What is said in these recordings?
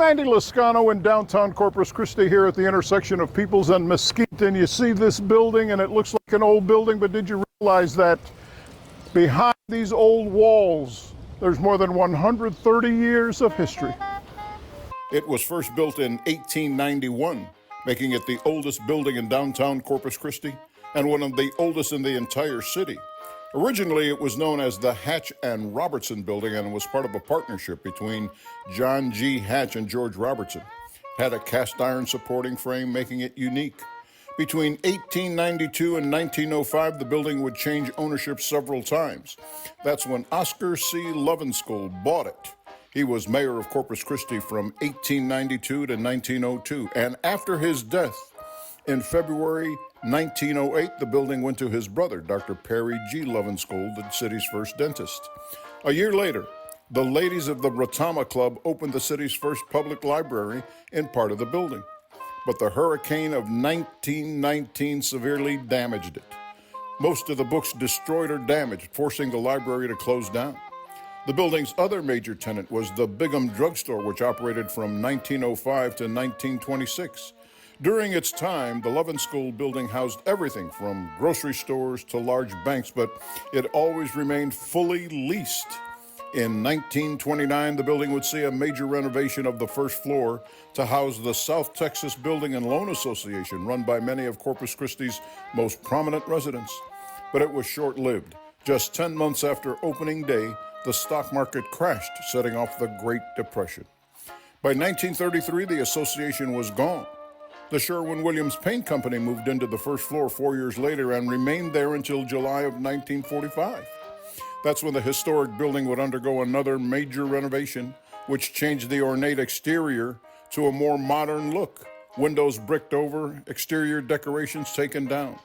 Andy Lascano in downtown Corpus Christi here at the intersection of Peoples and Mesquite. And you see this building and it looks like an old building, but did you realize that behind these old walls, there's more than 130 years of history? It was first built in 1891, making it the oldest building in downtown Corpus Christi and one of the oldest in the entire city. Originally, it was known as the Hatch and Robertson Building and was part of a partnership between John G. Hatch and George Robertson. It had a cast iron supporting frame, making it unique. Between 1892 and 1905, the building would change ownership several times. That's when Oscar C. Lovenskold bought it. He was mayor of Corpus Christi from 1892 to 1902, and after his death in February 1908, the building went to his brother, Dr. Perry G. Lovenskold, the city's first dentist. A year later, the ladies of the Rotama Club opened the city's first public library in part of the building. But the hurricane of 1919 severely damaged it. Most of the books destroyed or damaged, forcing the library to close down. The building's other major tenant was the Bigham Drugstore, which operated from 1905 to 1926. During its time, the Lovenskold building housed everything from grocery stores to large banks, but it always remained fully leased. In 1929, the building would see a major renovation of the first floor to house the South Texas Building and Loan Association, run by many of Corpus Christi's most prominent residents. But it was short-lived. Just 10 months after opening day, the stock market crashed, setting off the Great Depression. By 1933, the association was gone. The Sherwin-Williams Paint Company moved into the first floor 4 years later and remained there until July of 1945. That's when the historic building would undergo another major renovation, which changed the ornate exterior to a more modern look. Windows bricked over, exterior decorations taken down.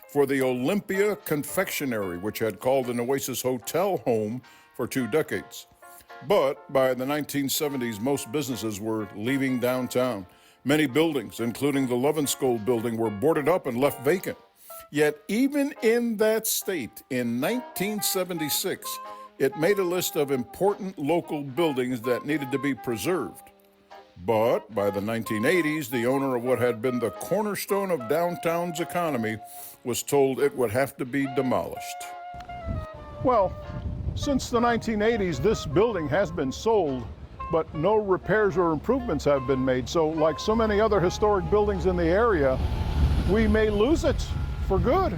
For the Olympia Confectionery, which had called an Oasis Hotel home for 2 decades. But by the 1970s, most businesses were leaving downtown. Many buildings, including the Lovenskold building, were boarded up and left vacant. Yet even in that state, in 1976, it made a list of important local buildings that needed to be preserved. But by the 1980s, the owner of what had been the cornerstone of downtown's economy was told it would have to be demolished. Well, since the 1980s, this building has been sold, but no repairs or improvements have been made. So like so many other historic buildings in the area, we may lose it for good.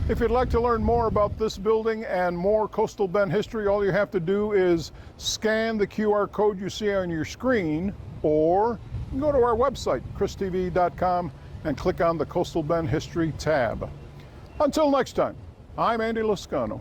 If you'd like to learn more about this building and more Coastal Bend history, all you have to do is scan the QR code you see on your screen, or go to our website, christv.com, and click on the Coastal Bend History tab. Until next time, I'm Andy Lascano.